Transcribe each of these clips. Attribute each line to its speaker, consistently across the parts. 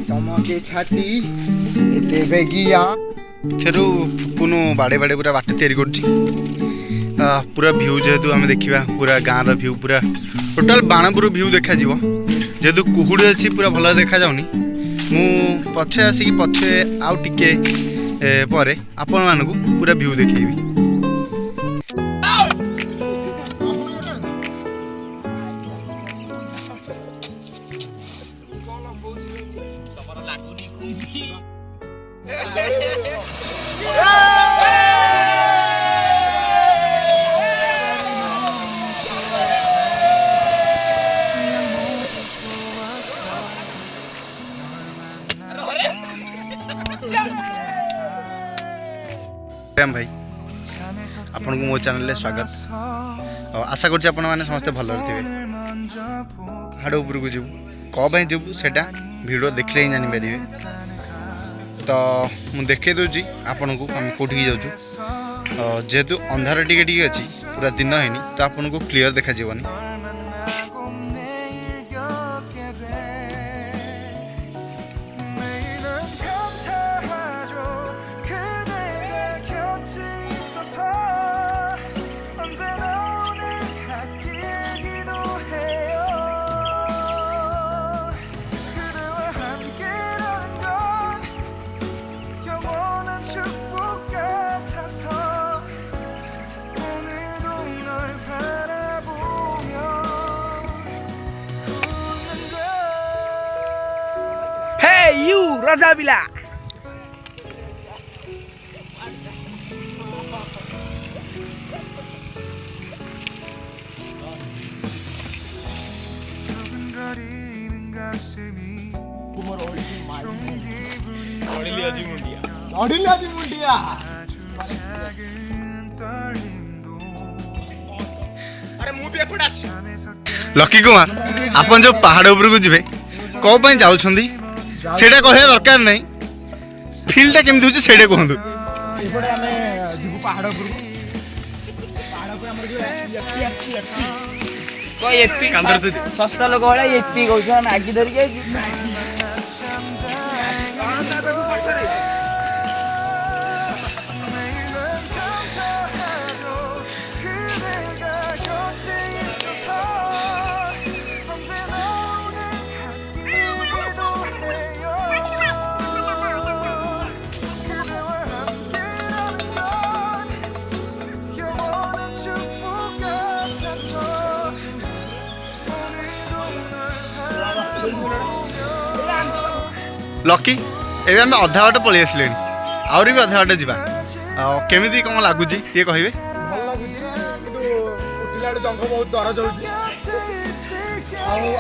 Speaker 1: चमके छाती एते बेगिया खेरु फुपुनु बाड़े बाड़े पूरा बाट तैयारी कर पूरा भ्यू जेहेतु आम देखा पूरा गाँव भ्यू पूरा टोटाल बाणपुर भ्यू देखा जेहेतु कुहुड़ी अच्छी पूरा भल देखा जाऊनी मु पछे आसिक पछे आउ टिके परे आपण मानकु पूरा भ्यू देखैबी। भाई आपन को मो चैनल ले स्वागत आशा करछि आपन माने समस्त भल रहिबे। हाड़ ऊपर को जीव कौ भाई जीव सेटा वीडियो देखले ही जानि परिबे। तो मु देखे दोजी आपन को हम कोठी जाउछु जेहेतु अंधार टिके टिके अछि पूरा दिन हैनी तो आपन को क्लियर देखा जीवनी।
Speaker 2: Hey you Raja Bila.
Speaker 1: Lucky Kumar आपन जो पहाड़ ऊपर को जीवे कौ पई जाउछंदी सेटा कहया दरकार नहीं फील्डटा केमति होची सेडे कहंदु।
Speaker 2: एपटे हमें जीव पहाड़ ऊपर हमर जो कोई एपी सस्ता लोग वाला एपी कहछन आगी धरि के
Speaker 1: लकी एबे हम अधा बाट पळि आसले आउरी भी अधा बाट जीवा केमिति कम लागुची ये कहिबे।
Speaker 3: भल लागुची किंतु उठिलाडे जंग बहुत दरज होची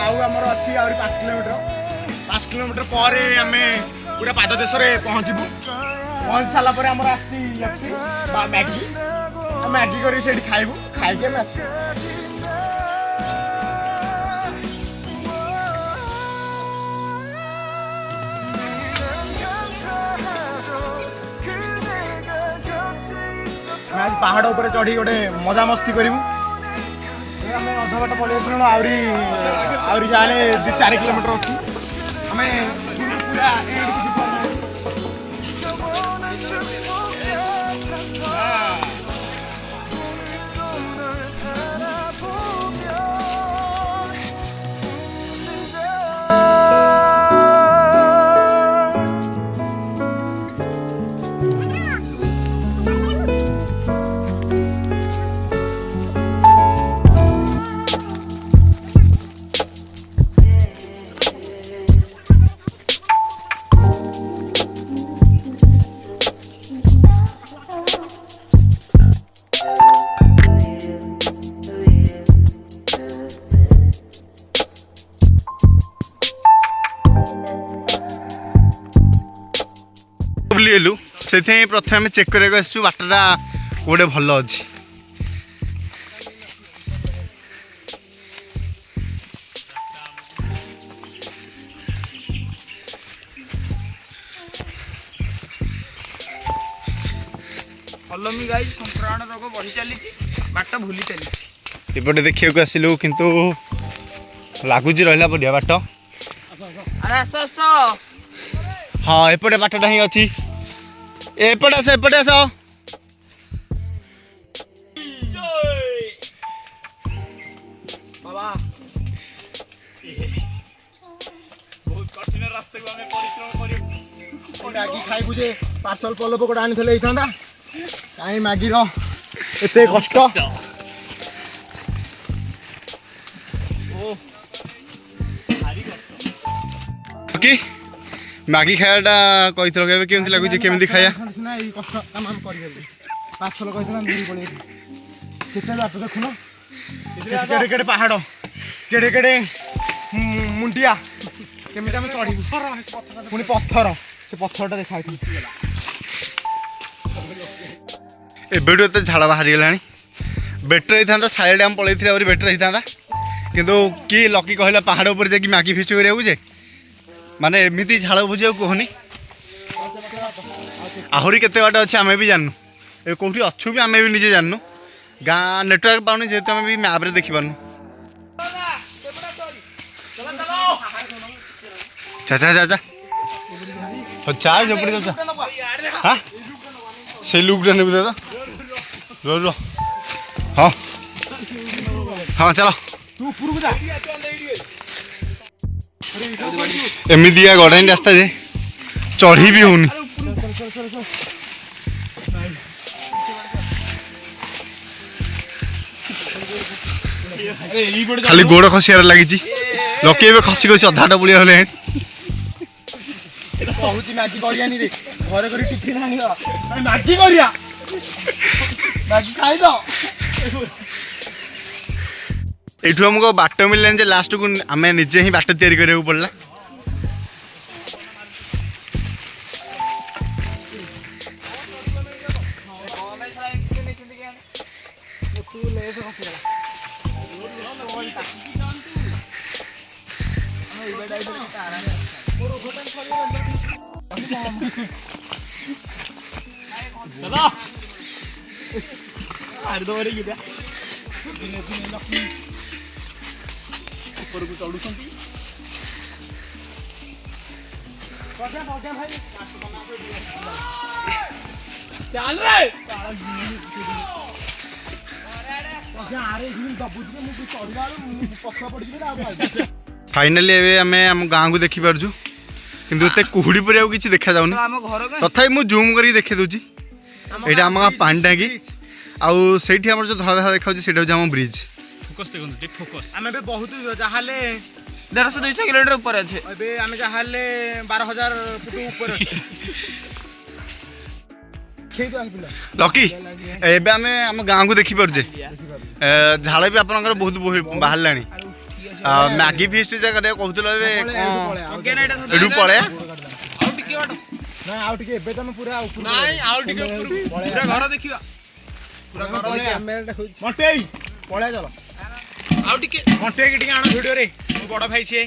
Speaker 3: आउ हमर अछि आउरी 5 किलोमीटर परे हमें पूरा पाद देश रे पहुंचबू पहुंच साला परे हमर आसी अछि बा मैगी करी सेठी खाइबू खाइ जे हम आसी आज पहाड़ ऊपर चढ़ी गोटे मजा मस्ती करूँ अधा बाट पलि आसलु जाले 2-4 किलोमीटर अच्छी आम पूरा
Speaker 1: बुलेलु से प्रथम चेक करके आसु बाटटा गोटे भल अच्छी
Speaker 2: Follow me guys, संक्रामण रोग बढ़ी चली बाट भूली चली
Speaker 1: एपटे देखिए आसिलु किंतु लगुच रहा बढ़िया बाट।
Speaker 2: अरे आस आस
Speaker 1: हाँ एपटे बाटटा ही अच्छी एपटे आस एपटे आस
Speaker 3: बाबा
Speaker 2: बहुत कठिन रास्ता को हमें परिश्रम करियो
Speaker 3: मैगी खाइबु जे पार्सल पल्लो पकोड़ा आनी थले इथांदा काई मैगी रो एते कष्ट
Speaker 2: ओ भारी कष्ट
Speaker 1: कि मैगी खायाटा कही केबे केमती लगुच केमती खाया
Speaker 3: ना ई कष्ट काम हम करि देबे पार्सल कहितला दूरी पळे केते बात देखुनो केड़े केड़े पहाड़ केड़े केड़े मुंडिया केमिति हम चढ़ी पुणी पत्थर से पत्थरटा देखा
Speaker 1: एबेटू एत झाड़ बाहरी गलानी बेटर होता साइड आम पलैथि आहुरी बेटर होता किंतु कि लकी कहला पहाड़ उपर जाकि मैगी फिस्ट करिया जे माने एमती झाड़ बुझे कहनी आहुरी केते बाट अच्छे आम भी जानू ए कौटी अच्छु भी आम भी निजे जानू गाँ नेटवर्क पाऊनी जेहेतु आम भी मैप रे देखी पारनु चाचा चाचा हो चाय झोपड़ी दो हाँ से लुक ने भी दादा रो रो हाँ हाँ चलो
Speaker 3: तू ऊपर जा
Speaker 1: एमती गड़ाई रास्ता जे चढ़ी भी होनी खाली गोड़ खसियार लगी लकी ए खसी खसी अधाटा बुलिया हले
Speaker 3: कहूची मैगी करियानी रे घरे करी टिफिन आनी मैगी करिया मैगी खाई दो
Speaker 1: एठू हमको बाट मिललानी जे लास्ट को आम निजे ही बाट तैयारी करिया पड़ला
Speaker 2: दादा आर दो रे गिदा ऊपर को चढ़ुछंती चल रे
Speaker 1: फाइनाली एबे आमे हम गाँ को देखि पारजु किंतु एते कुहुड़ी पर किसी देखा जाउनी तथापि मु जूम करी देखि दोची एटा हम पानी टांगी आउ सेठी हमर जो धरा धरा देखा सेटा हो हम ब्रिज
Speaker 2: फोकस देखो टिक फोकस
Speaker 3: आमे बे बहुत जहाले
Speaker 2: 150-200 किलोमीटर ऊपर আছে
Speaker 3: अबे आमे जहाले 12000 फुट ऊपर अछि खेई तो आपिला
Speaker 1: लकी एबे आमे हम गाँ को देखि पारजे झाड़ भी आपनकर बहुत बाहर लानी मैगी फिस्ट जगह कहूल एडू पड़े
Speaker 3: ना आउ टिके एबे त पूरा ऊपर
Speaker 2: नहीं आउ टिके ऊपर पूरा घर देखिबा पूरा घर देखिबा
Speaker 3: मटे पळे चलो
Speaker 2: आउ टिके
Speaker 3: मटे के टिके आण वीडियो रे बड़ भाई छे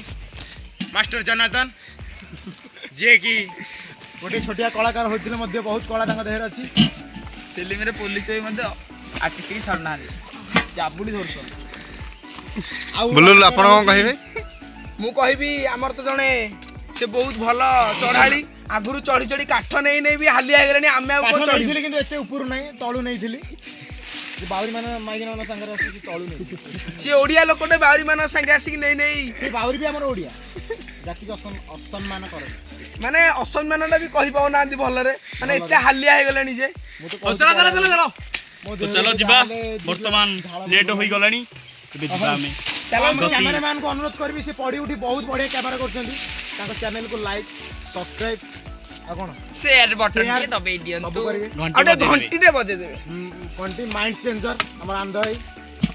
Speaker 3: मास्टर जनार्दन जे की गोटे छोटिया कलाकार होतिले मध्ये बहुत कला तांग देहर अछि
Speaker 2: फिल्म रे पुलिस होई मध्ये आर्टिस्ट की छड़ना जाबुडी धरसो
Speaker 1: बोलो आपण कोन कहिबे
Speaker 2: मु कहबी हमर तो जने से बहुत भलो चढ़ाली आगुरु चढ़ी चढ़ी काठ नहीं नहीं भी हालिया गलानी आमे को चढ़ी
Speaker 3: चढ़ी किंतु एते ऊपर नहीं तळु नहीं थिली जे बावरी माने माइगिना माने संगे आसी तळु नहीं
Speaker 2: से ओडिया लोकटे बावरी मान संगे आसी नहीं नहीं
Speaker 3: से बावरी भी हमर ओडिया जाति को असम्मान करे
Speaker 2: माने असम्मानटा भी कहि पाउ नांदी भल रे माने एते हालिया हे गलानी जे चलो चलो चलो चलो
Speaker 4: तो चलो जीवा वर्तमान लेट होई गलानी एबे जीवा हमें
Speaker 3: चलो कैमरामैन को अनुरोध करबी से पड़ी उठी बहुत बढ़िया कैमरा करछंती ताको चैनल को लाइक सब्सक्राइब आ कोन
Speaker 2: शेयर बटन के दबे दियंतु
Speaker 3: सब करबे
Speaker 2: अटे घंटी रे बजे देबे
Speaker 3: घंटी माइंड चेंजर हमर आंध भाई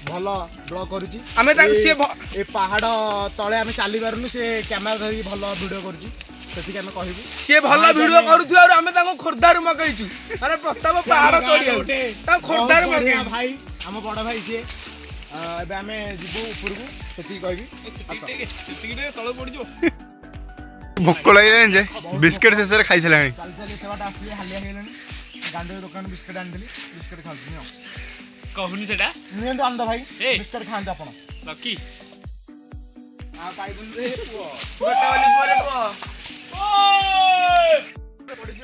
Speaker 3: भलो ब्लॉग करूची
Speaker 2: हमें से
Speaker 3: ए पहाड़ तळे हमें चाली बारनु से कैमरा धरी भलो वीडियो करूची सेति के हमें कहबी
Speaker 2: से भलो वीडियो करूथु और हमें ताको खोरदार मगैछु माने प्रताप पहाड़ तोड़ी ता खोरदार मगै
Speaker 3: भाई हम बड़ भाई छे एबे हमें जिबु ऊपर को सेति कहबी
Speaker 2: तळ पड़ी जो
Speaker 1: भोक लगे जे बिस्किट से खाई चलानी
Speaker 3: चल चल एते बाट आसी हालिया हेलनी ଗାନ୍ଧୀ ଦୋକାନ ବିସ୍କୁଟ ଆଣିଥିଲି ବିସ୍କୁଟ ଖାଉଥିଲି ଆଉ
Speaker 4: କହୁନି ସେଟା
Speaker 3: ନିଅନ୍ତୁ ଆନନ୍ଦ ଭାଇ
Speaker 4: ଏ
Speaker 3: ବିସ୍କୁଟ ଖାଆନ୍ତୁ ଆପଣ
Speaker 4: ଲକି
Speaker 2: ଆଉ ପାଇବୁନି ରେ ପୁଅ ଗୋଟେ ବୋଲି ପୁଅରେ ପୁଅ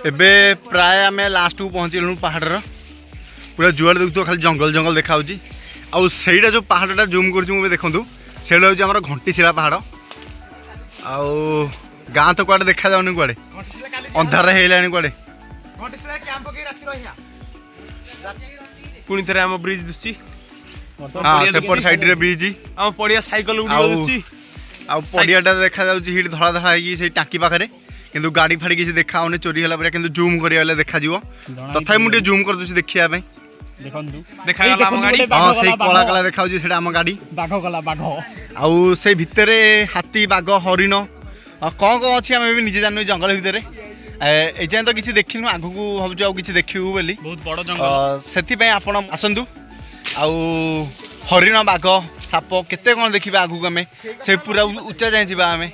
Speaker 1: ଏବେ ପ୍ରାୟ ଆମେ ଲାଷ୍ଟକୁ ପହଞ୍ଚିଲୁଣୁ ପାହାଡ଼ର ପୁରା ଯୁଆଡ଼େ ଦେଖୁଥିବ ଖାଲି ଜଙ୍ଗଲ ଜଙ୍ଗଲ ଦେଖାହେଉଛି ଆଉ ସେଇଟା ଯେଉଁ ପାହାଡ଼ଟା ଜୁମ୍ କରୁଛି ମୁଁ ଏବେ ଦେଖନ୍ତୁ ସେଇଟା ହେଉଛି ଆମର ଘଣ୍ଟିଶିଳା ପାହାଡ଼ ଆଉ ଗାଁ ତ କୁଆଡ଼େ ଦେଖାଯାଉନି କୁଆଡ଼େ ଅନ୍ଧାର ହେଇଗଲାଣି କୁଆଡ଼େ
Speaker 4: ପୁଣି ଥରେ ଆମ ବ୍ରିଜ ଦିଶୁଛି
Speaker 1: ହଁ ସେପଟ ସାଇଡ଼ରେ ବ୍ରିଜ୍
Speaker 4: ଆମ ପଡ଼ିଆ ସାଇକେଲ ଉଡ଼ି ଦିଶୁଛି
Speaker 1: ଆଉ ପଡ଼ିଆଟା ଦେଖାଯାଉଛି ସେଇଠି ଧଳା ଧଳା ହେଇକି ସେଇ ଟାଙ୍କି ପାଖରେ କିନ୍ତୁ ଗାଡ଼ି ଫାଡ଼ି କିଛି ଦେଖାହେଉନି ଚୋରି ହେଲା ପରେ କିନ୍ତୁ ଜୁମ୍ କରିବା ହେଲେ ଦେଖାଯିବ ତଥାପି ମୁଁ ଟିକେ ଜୁମ୍ କରିଦେଉଛି ଦେଖିବା ପାଇଁ
Speaker 4: ଦେଖନ୍ତୁ ଦେଖାଗଲା ଆମ ଗାଡ଼ି
Speaker 1: ହଁ ସେଇ କଳା କଳା ଦେଖାଯାଉଛି ସେଇଟା ଆମ ଗାଡ଼ି
Speaker 4: ବାଘ ଗଲା ବାଘ
Speaker 1: ଆଉ ସେଇ ଭିତରେ ହାତୀ ବାଘ ହରିଣ କ'ଣ କ'ଣ ଅଛି ଆମେ ବି ନିଜେ ଜାଣିନୁ ଜଙ୍ଗଲ ଭିତରେ ଏଯାଏଁ ତ କିଛି ଦେଖିନୁ ଆଗକୁ ଭାବୁଛୁ ଆଉ କିଛି ଦେଖିବୁ ବୋଲି
Speaker 4: ବହୁତ ବଡ଼ ଜଙ୍ଗଲ
Speaker 1: ସେଥିପାଇଁ ଆପଣ ଆସନ୍ତୁ ଆଉ ହରିଣ ବାଘ ସାପ କେତେ କ'ଣ ଦେଖିବା ଆଗକୁ ଆମେ ସେ ପୁରା ଉଚ୍ଚା ଯାଏଁ ଯିବା ଆମେ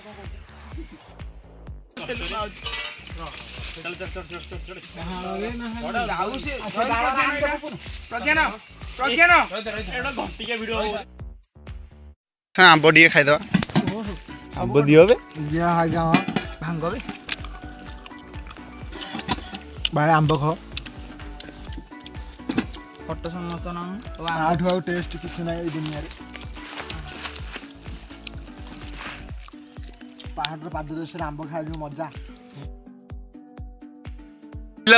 Speaker 1: ହଁ ଆମ୍ବ ଟିକେ ଖାଇଦେବା ଆମ୍ବ ଦିଅ ଏବେ
Speaker 3: ଭାଙ୍ଗ ଭାଇ ଆମ୍ବ ଖାଅ
Speaker 2: ଫଟୋ ସମସ୍ତ ନା
Speaker 3: ଆଠୁ ଆଉ ଟେଷ୍ଟ କିଛି ନାହିଁ ଏଇ ଦୁନିଆରେ ପାହାଡ଼ର ପାଦ ଦେଶରେ ଆମ୍ବ ଖାଇବା ମଜା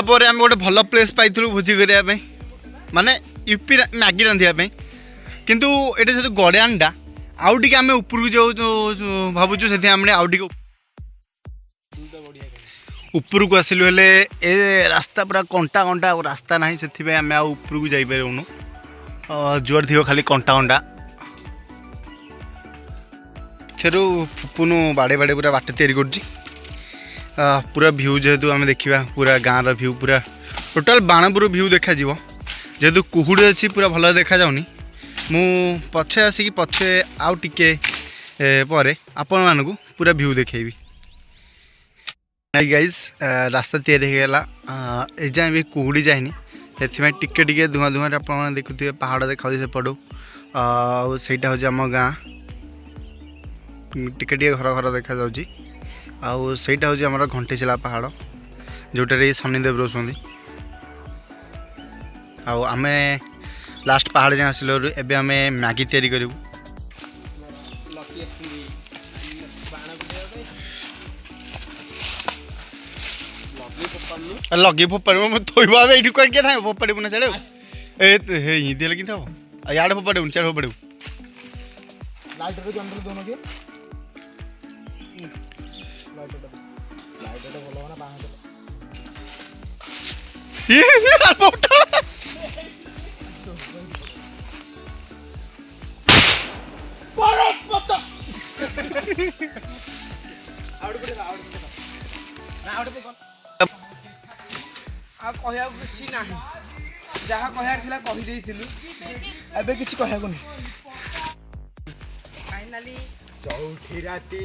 Speaker 1: ପରେ ଆମେ ଗୋଟେ ଭଲ ପ୍ଲେସ୍ ପାଇଥିଲୁ ଭୋଜି କରିବା ପାଇଁ ମାନେ ୟୁପି ମ୍ୟାଗି ରାନ୍ଧିବା ପାଇଁ କିନ୍ତୁ ଏଇଟା ଯେହେତୁ ଗଡ଼ାଣଟା ଆଉ ଟିକେ ଆମେ ଉପରକୁ ଯାଉ ଭାବୁଛୁ ସେଥିପାଇଁ ଆମେ ଆଉ ଟିକେ ଉପରକୁ ଆସିଲୁ ହେଲେ ଏ ରାସ୍ତା ପୁରା କଣ୍ଟା କଣ୍ଟା ଆଉ ରାସ୍ତା ନାହିଁ ସେଥିପାଇଁ ଆମେ ଆଉ ଉପରକୁ ଯାଇପାରିବୁନୁ ଯୁଆଡ଼େ ଥିବ ଖାଲି କଣ୍ଟା କଣ୍ଟା ସେଠୁ ପୁନୁ ବାଡ଼େ ବାଡ଼େ ପୁରା ବାଟ ତିଆରି କରୁଛି पूरा भ्यू जेहेतु आम देखा पूरा गाँव भ्यू पूरा टोटाल बाणपुर भ्यू देखा जेहेतु कुहुड़ी अच्छी पूरा भल देखा जाऊनी मु पछे आसिक पछे आउ टिके पर आपण मानक पूरा भ्यू देखेबी गाइज रास्ता तैयारी होगा एजाए भी कुहुड़ी जाए से टिके टिके धुआं धुआं आप देखुए पहाड़ देखा सेपटू आईटा हूँ आम गाँ टिके टिके घर घर देखा जाऊँगी आउ ସେଇଟା ହେଉଛି ଆମର ଘଣ୍ଟିଶିଳା ପାହାଡ଼ ଯେଉଁଟାରେ ଶନିଦେବ ରହୁଛନ୍ତି ଆଉ ଆମେ ଲାଷ୍ଟ ପାହାଡ଼ ଯାଏଁ ଆସିଲୁ ଏବେ ଆମେ ମ୍ୟାଗି ତିଆରି କରିବୁ ଲଗେଇ ଫୋପାଡ଼ିବୁ ମୁଁ ଥୋଇବୁ ଆମେ ଏଇଠି କୁଆଡ଼େ କିଏ ଥାଏ ଫୋପାଡ଼ିବୁ ନା ସିଆଡ଼େ ଏ ହିନ୍ତି ହେଲେ କେମିତି ହେବ ଇଆଡ଼େ ଫୋପାଡ଼ିବୁନି ସିଆଡ଼େ ଫୋପାଡ଼ିବୁ
Speaker 3: ଲାଇଟର ଜଙ୍ଗଲ ଦଉନ କି
Speaker 2: କିଛି ନାହିଁ ଯାହା କହିବାର ଥିଲା କହିଦେଇଥିଲୁ ଏବେ କିଛି କହିବାକୁ ନାହିଁ
Speaker 3: फाइनली चौथी राती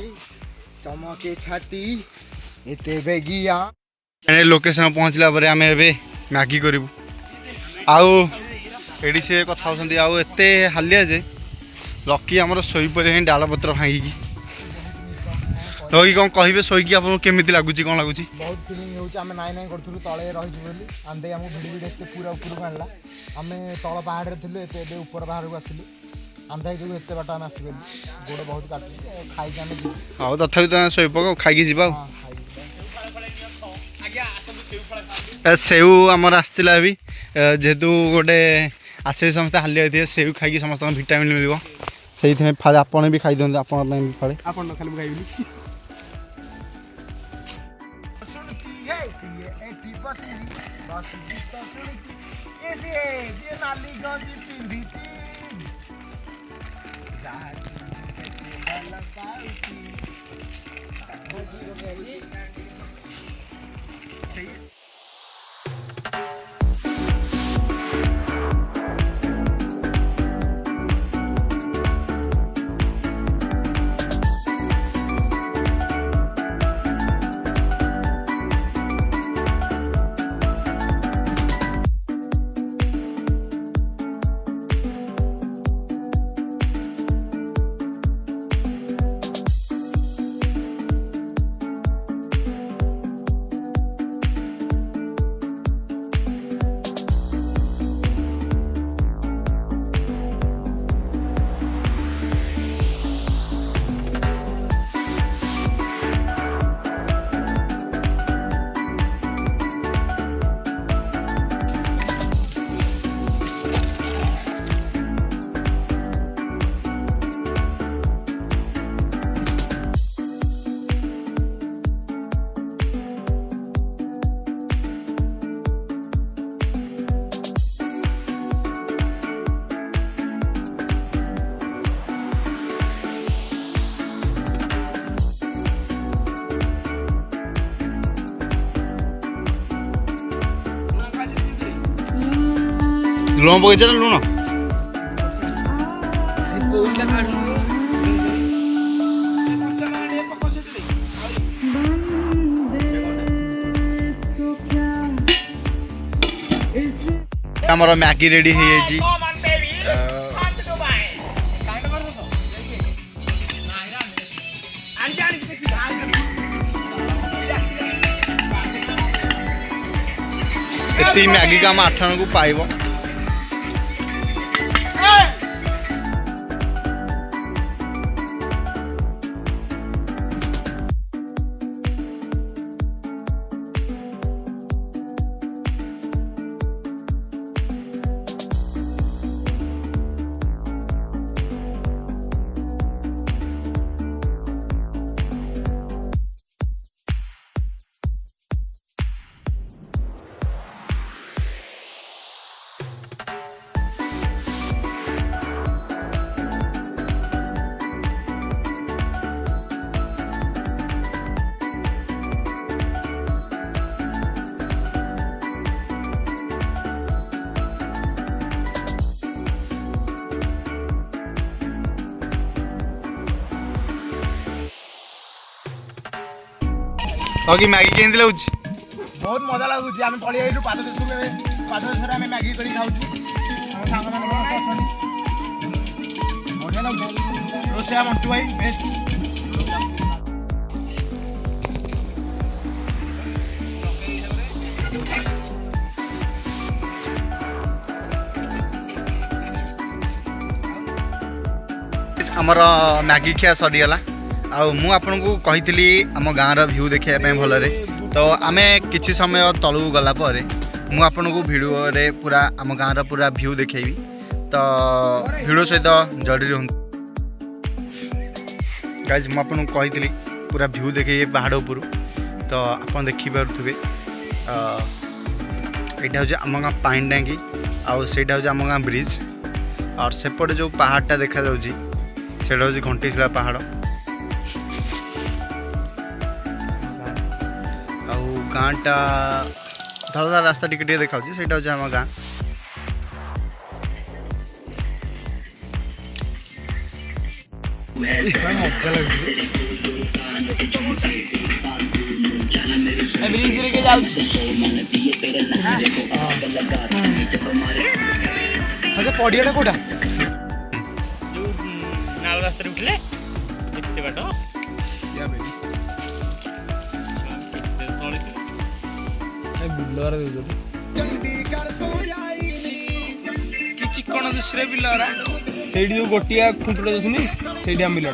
Speaker 3: चमके छाती एते बेगिया
Speaker 1: लोकेशन पहुँचला पर आम ए मैगी करूँ आउ एडी से कथा होती आउ एते हालिया जे लकी आमर शोपे डाल पत्र भांगिकी लकी कौन कहे शोकी आप केमी लगुच कौन लगुच
Speaker 3: बहुत फिलिंग होमें नाई नाई करूँ तले रही आंदे आम भिड़ी भिड़ी देखते पूरा उपरको आनला आम तल पहाड़ थे ऊपर बाहर को आसिलु आंधा जो एत बाट आम आसगलु गोड़ बहुत काट खाई हाँ
Speaker 1: तथा शोप खाई जा सेऊ आमर आसला भी जेहेतु गोटे आसे समस्त हालिया थे सेऊ खाई समस्त भिटामिन मिल से फाड़े आपड़ भी खाई दिखाते आप फाड़े
Speaker 3: खाली खाइबी
Speaker 1: ଲୁଣ ପକେଇଛ ନା ଲୁଣ?
Speaker 2: କୋଇଲା କାଢୁ
Speaker 1: ଆମର ମ୍ୟାଗି ରେଡି ହେଇଯାଇଛି। ଏତିକି ମ୍ୟାଗି ଆମ 8 ଜଣଙ୍କୁ ପାଇବ। कि मैगी केमती लगुच?
Speaker 3: बहुत मजा लगुच। आम पलि आइलु पाद देशरे आम मैगी कर खाऊँ। बढ़िया लगुच। रोषेया मंटू भाई बेस्ट।
Speaker 1: आमर मैगी खिया सरीगला। मु आपको कही आम गाँव भ्यू देखापी भलरे तो आम किसी समय तलू गला मु आपको भिडियो पूरा आम गाँव पूरा भ्यू देखी तो भिडियो सहित जड़ी रुँ गाइज। मु आपको कही पूरा भ्यू देखे पहाड़ उपर तो आप देखिपे यहाँ हूँ आम गाँ पानी टांगी आईटा हूँ आम गाँ ब्रिज और सेपटे जो पहाड़टा देखा जाऊँगी सेटा हूँ घंटीशिला पहाड़। गाँटा धला रास्ता टिके देखा से हूँ आम गाँ।
Speaker 2: पड़ियाटा कोटा
Speaker 4: जो नाल रास्ता उठले एते बाट
Speaker 2: चिकन दूसरे बिलरा से जो गोटिया खुंटुटा दसुनी से बिलटा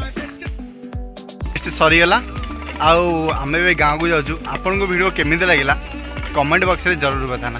Speaker 1: सरीगला आम गाँव को जाऊँ। आपन को वीडियो केमी लगे कमेंट बॉक्स में जरूर बताना।